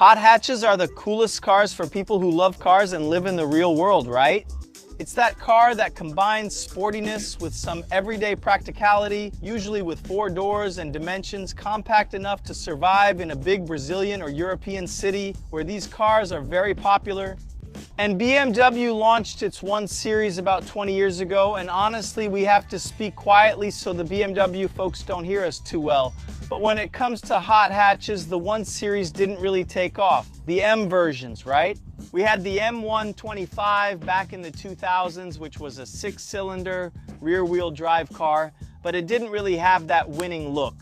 Hot hatches are the coolest cars for people who love cars and live in the real world, right? It's that car that combines sportiness with some everyday practicality, usually with 4 doors and dimensions compact enough to survive in a big Brazilian or European city where these cars are very popular. And BMW launched its 1 Series about 20 years ago, and honestly, we have to speak quietly so the BMW folks don't hear us too well. But when it comes to hot hatches, the 1 Series didn't really take off. The M versions, right? We had the M135 back in the 2000s, which was a 6-cylinder rear-wheel drive car, but it didn't really have that winning look.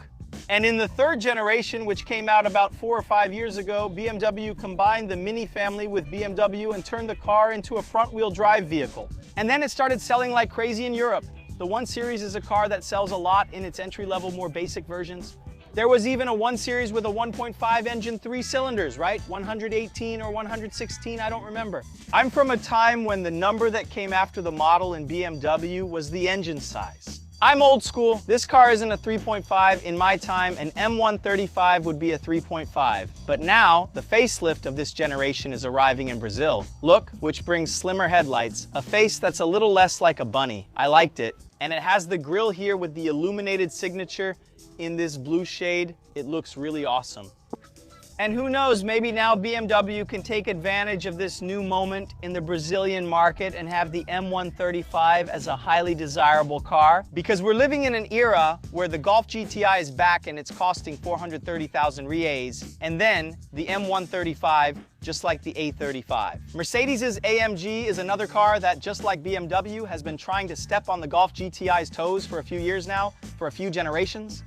And in the 3rd generation, which came out about 4 or 5 years ago, BMW combined the Mini family with BMW and turned the car into a front-wheel drive vehicle. And then it started selling like crazy in Europe. The 1 Series is a car that sells a lot in its entry-level, more basic versions. There was even a 1 Series with a 1.5 engine, 3 cylinders, right? 118 or 116, I don't remember. I'm from a time when the number that came after the model in BMW was the engine size. I'm old school. This car isn't a 3.5. In my time, an M135 would be a 3.5. But now, the facelift of this generation is arriving in Brazil. Look, which brings slimmer headlights, a face that's a little less like a bunny. I liked it. And it has the grille here with the illuminated signature in this blue shade. It looks really awesome. And who knows, maybe now BMW can take advantage of this new moment in the Brazilian market and have the M135 as a highly desirable car. Because we're living in an era where the Golf GTI is back and it's costing 430,000 reais, and then the M135, just like the A35. Mercedes's AMG is another car that, just like BMW, has been trying to step on the Golf GTI's toes for a few years now, for a few generations.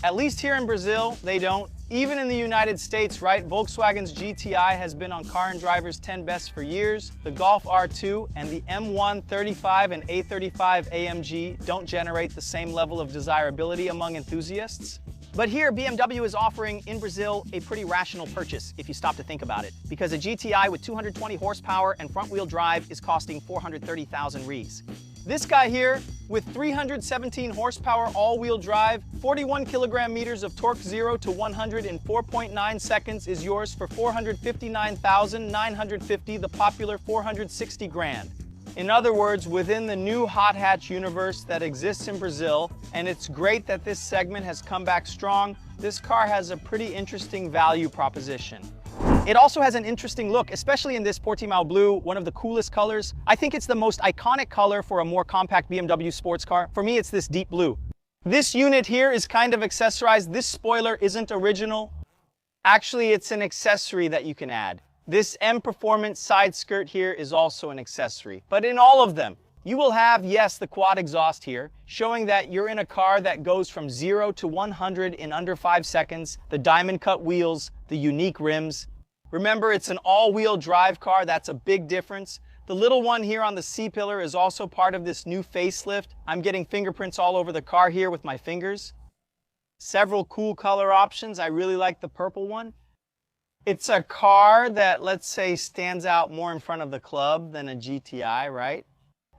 At least here in Brazil, they don't. Even in the United States, right, Volkswagen's GTI has been on Car and Driver's 10 Best for years. The Golf R2 and the M135 and A35 AMG don't generate the same level of desirability among enthusiasts. But here, BMW is offering, in Brazil, a pretty rational purchase, if you stop to think about it. Because a GTI with 220 horsepower and front-wheel drive is costing 430,000 reais. This guy here, with 317 horsepower all-wheel drive, 41 kilogram-meters of torque 0 to 100 in 4.9 seconds is yours for 459,950, the popular 460 grand. In other words, within the new hot hatch universe that exists in Brazil, and it's great that this segment has come back strong, this car has a pretty interesting value proposition. It also has an interesting look, especially in this Portimao blue, one of the coolest colors. I think it's the most iconic color for a more compact BMW sports car. For me, it's this deep blue. This unit here is kind of accessorized. This spoiler isn't original. Actually, it's an accessory that you can add. This M Performance side skirt here is also an accessory. But in all of them, you will have, yes, the quad exhaust here, showing that you're in a car that goes from 0 to 100 in under 5 seconds, the diamond cut wheels, the unique rims. Remember, it's an all-wheel drive car. That's a big difference. The little one here on the C-pillar is also part of this new facelift. I'm getting fingerprints all over the car here with my fingers. Several cool color options. I really like the purple one. It's a car that, let's say, stands out more in front of the club than a GTI, right?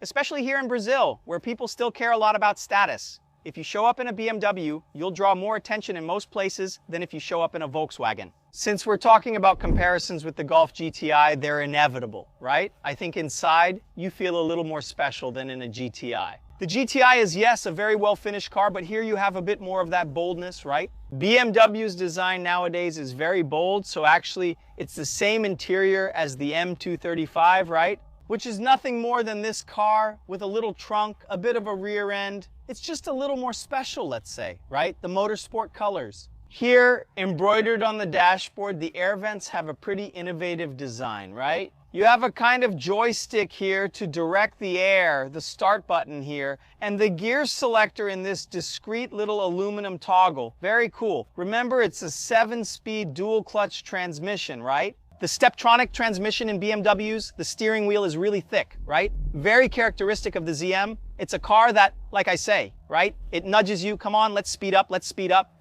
Especially here in Brazil, where people still care a lot about status. If you show up in a BMW, you'll draw more attention in most places than if you show up in a Volkswagen. Since we're talking about comparisons with the Golf GTI, they're inevitable, right? I think inside, you feel a little more special than in a GTI. The GTI is, yes, a very well-finished car, but here you have a bit more of that boldness, right? BMW's design nowadays is very bold, so actually, it's the same interior as the M235, right? Which is nothing more than this car with a little trunk, a bit of a rear end. It's just a little more special, let's say, right? The motorsport colors. Here, embroidered on the dashboard, the air vents have a pretty innovative design, right? You have a kind of joystick here to direct the air, the start button here, and the gear selector in this discreet little aluminum toggle. Very cool. Remember, it's a 7-speed dual clutch transmission, right? The Steptronic transmission in BMWs, the steering wheel is really thick, right? Very characteristic of the ZM. It's a car that, like I say, right? It nudges you, come on, let's speed up, let's speed up.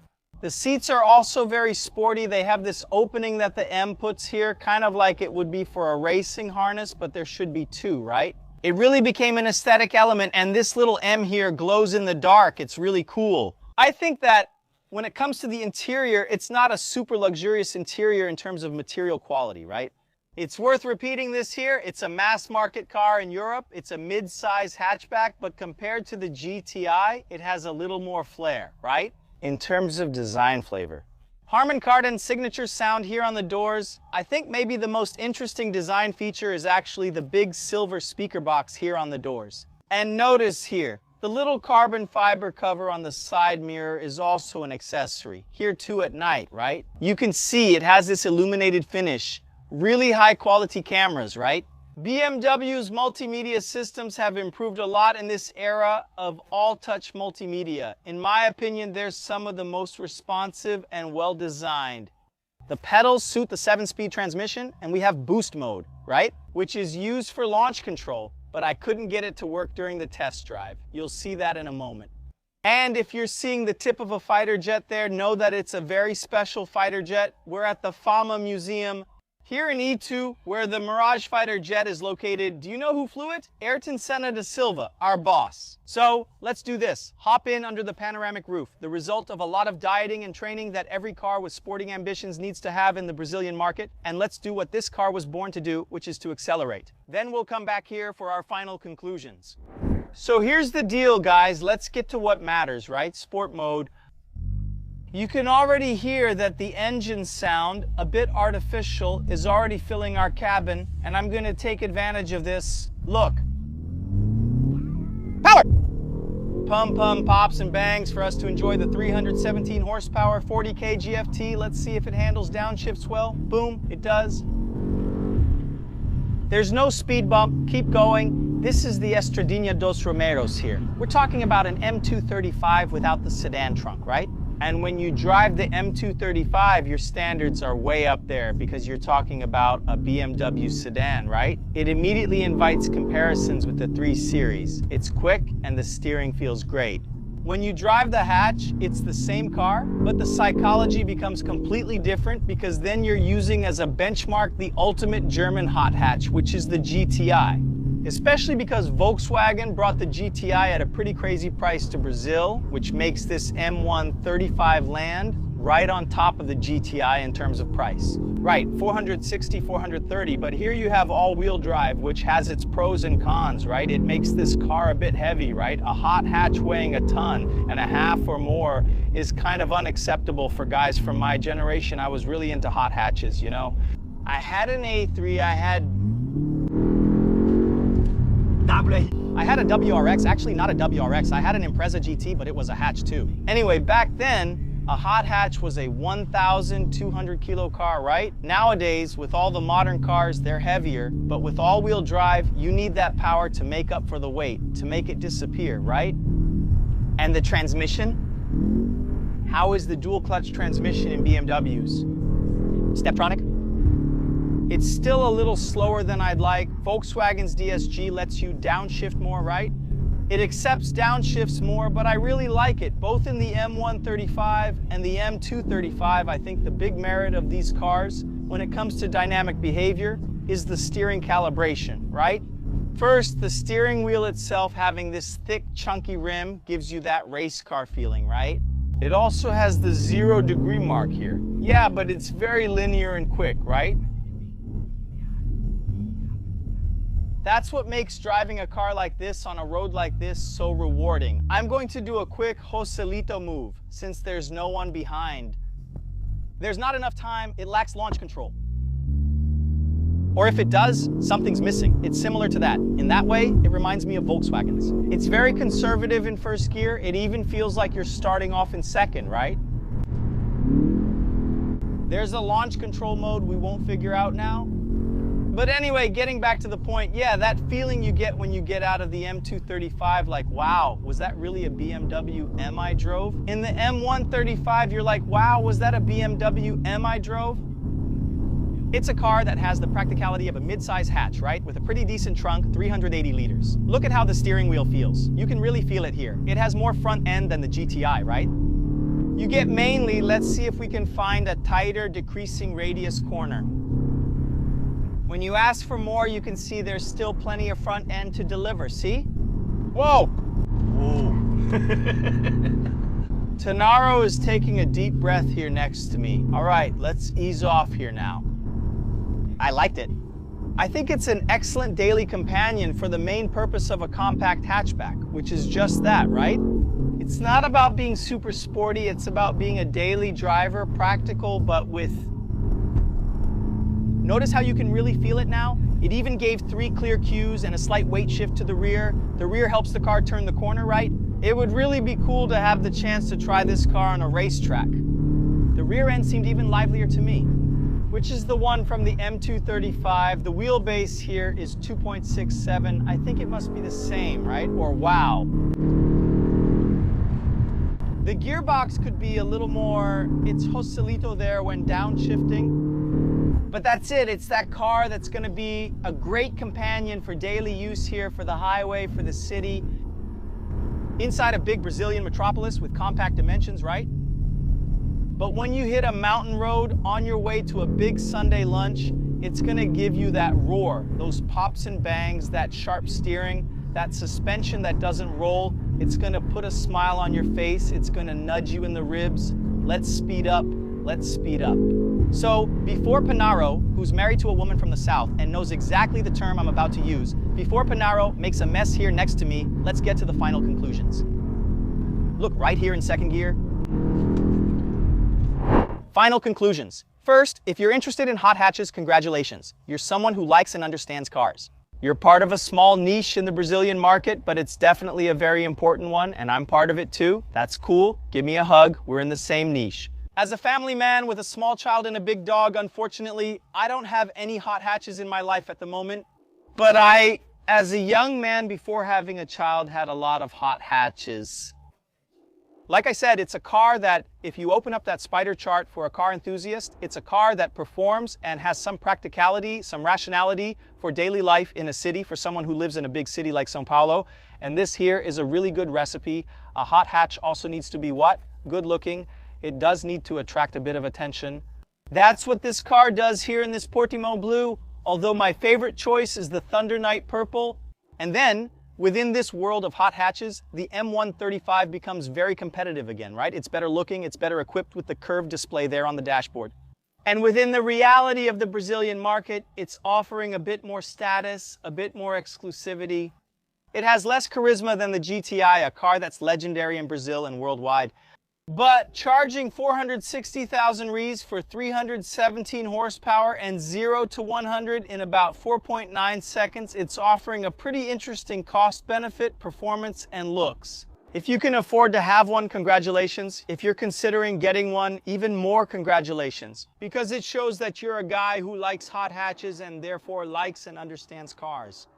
The seats are also very sporty. They have this opening that the M puts here, kind of like it would be for a racing harness, but there should be 2, right? It really became an aesthetic element, and this little M here glows in the dark. It's really cool. I think that when it comes to the interior, it's not a super luxurious interior in terms of material quality, right? It's worth repeating this here. It's a mass market car in Europe. It's a mid-size hatchback, but compared to the GTI, it has a little more flair, right? In terms of design flavor. Harman Kardon's signature sound here on the doors. I think maybe the most interesting design feature is actually the big silver speaker box here on the doors. And notice here, the little carbon fiber cover on the side mirror is also an accessory. Here too at night, right? You can see it has this illuminated finish. Really high quality cameras, right? BMW's multimedia systems have improved a lot in this era of all-touch multimedia. In my opinion, they're some of the most responsive and well-designed. The pedals suit the 7-speed transmission, and we have boost mode, right? Which is used for launch control, but I couldn't get it to work during the test drive. You'll see that in a moment. And if you're seeing the tip of a fighter jet there, know that it's a very special fighter jet. We're at the Fama Museum here in E2, where the Mirage fighter jet is located. Do you know who flew it? Ayrton Senna da Silva, our boss. So let's do this. Hop in under the panoramic roof, the result of a lot of dieting and training that every car with sporting ambitions needs to have in the Brazilian market. And let's do what this car was born to do, which is to accelerate. Then we'll come back here for our final conclusions. So here's the deal, guys. Let's get to what matters, right? Sport mode. You can already hear that the engine sound, a bit artificial, is already filling our cabin, and I'm going to take advantage of this. Look. Power! Pum pops and bangs for us to enjoy the 317 horsepower 40K GFT. Let's see if it handles downshifts well. Boom, it does. There's no speed bump. Keep going. This is the Estradinha dos Romeros here. We're talking about an M235 without the sedan trunk, right? And when you drive the M235, your standards are way up there because you're talking about a BMW sedan, right? It immediately invites comparisons with the 3 Series. It's quick and the steering feels great. When you drive the hatch, it's the same car, but the psychology becomes completely different because then you're using as a benchmark the ultimate German hot hatch, which is the GTI. Especially because Volkswagen brought the GTI at a pretty crazy price to Brazil, which makes this M135 land right on top of the GTI in terms of price. Right, 460, 430, but here you have all-wheel drive, which has its pros and cons, right? It makes this car a bit heavy, right? A hot hatch weighing 1.5 tons or more is kind of unacceptable for guys from my generation. I was really into hot hatches, you know? I had an A3, I had a WRX, actually not a WRX, I had an Impreza GT, but it was a hatch too. Anyway, back then, a hot hatch was a 1,200 kilo car, right? Nowadays, with all the modern cars, they're heavier, but with all-wheel drive, you need that power to make up for the weight, to make it disappear, right? And the transmission? How is the dual clutch transmission in BMWs? Steptronic? It's still a little slower than I'd like. Volkswagen's DSG lets you downshift more, right? It accepts downshifts more, but I really like it. Both in the M135 and the M235, I think the big merit of these cars, when it comes to dynamic behavior, is the steering calibration, right? First, the steering wheel itself having this thick, chunky rim gives you that race car feeling, right? It also has the 0-degree mark here. Yeah, but it's very linear and quick, right? That's what makes driving a car like this on a road like this so rewarding. I'm going to do a quick Joselito move since there's no one behind. There's not enough time, it lacks launch control. Or if it does, something's missing. It's similar to that. In that way, it reminds me of Volkswagens. It's very conservative in first gear. It even feels like you're starting off in second, right? There's a launch control mode we won't figure out now. But anyway, getting back to the point, yeah, that feeling you get when you get out of the M235, like, wow, was that really a BMW M I drove? In the M135, you're like, wow, was that a BMW M I drove? It's a car that has the practicality of a mid-size hatch, right? With a pretty decent trunk, 380 liters. Look at how the steering wheel feels. You can really feel it here. It has more front end than the GTI, right? You get mainly, let's see if we can find a tighter, decreasing radius corner. When you ask for more, you can see there's still plenty of front end to deliver, see? Whoa! Whoa. Tanaro is taking a deep breath here next to me. All right, let's ease off here now. I liked it. I think it's an excellent daily companion for the main purpose of a compact hatchback, which is just that, right? It's not about being super sporty, it's about being a daily driver, practical, but with... Notice how you can really feel it now? It even gave 3 clear cues and a slight weight shift to the rear. The rear helps the car turn the corner right. It would really be cool to have the chance to try this car on a racetrack. The rear end seemed even livelier to me, which is the one from the M235. The wheelbase here is 2.67. I think it must be the same, right? Or wow. The gearbox could be a little more, it's Joselito there when downshifting. But that's it, it's that car that's gonna be a great companion for daily use here, for the highway, for the city. Inside a big Brazilian metropolis with compact dimensions, right? But when you hit a mountain road on your way to a big Sunday lunch, it's gonna give you that roar, those pops and bangs, that sharp steering, that suspension that doesn't roll. It's gonna put a smile on your face. It's gonna nudge you in the ribs. Let's speed up, let's speed up. So before Panaro, who's married to a woman from the South and knows exactly the term I'm about to use, before Panaro makes a mess here next to me, let's get to the final conclusions. Look right here in second gear. Final conclusions. First, if you're interested in hot hatches, congratulations. You're someone who likes and understands cars. You're part of a small niche in the Brazilian market, but it's definitely a very important one, and I'm part of it too. That's cool. Give me a hug. We're in the same niche. As a family man with a small child and a big dog, unfortunately, I don't have any hot hatches in my life at the moment. But I, as a young man before having a child, had a lot of hot hatches. Like I said, it's a car that, if you open up that spider chart for a car enthusiast, it's a car that performs and has some practicality, some rationality for daily life in a city, for someone who lives in a big city like São Paulo. And this here is a really good recipe. A hot hatch also needs to be what? Good looking. It does need to attract a bit of attention. That's what this car does here in this Portimão blue, although my favorite choice is the Thunder Night purple. And then, within this world of hot hatches, the M135 becomes very competitive again, right? It's better looking, it's better equipped with the curved display there on the dashboard. And within the reality of the Brazilian market, it's offering a bit more status, a bit more exclusivity. It has less charisma than the GTI, a car that's legendary in Brazil and worldwide. But charging 460,000 Rs for 317 horsepower and 0 to 100 in about 4.9 seconds, it's offering a pretty interesting cost benefit, performance, and looks. If you can afford to have one, congratulations. If you're considering getting one, even more congratulations, because it shows that you're a guy who likes hot hatches and therefore likes and understands cars.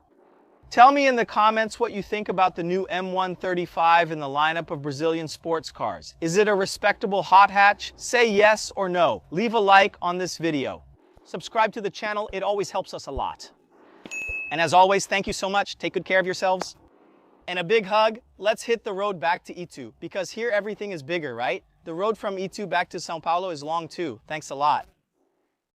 Tell me in the comments what you think about the new M135 in the lineup of Brazilian sports cars. Is it a respectable hot hatch? Say yes or no. Leave a like on this video. Subscribe to the channel, it always helps us a lot. And as always, thank you so much. Take good care of yourselves. And a big hug. Let's hit the road back to Itu, because here everything is bigger, right? The road from Itu back to São Paulo is long too. Thanks a lot.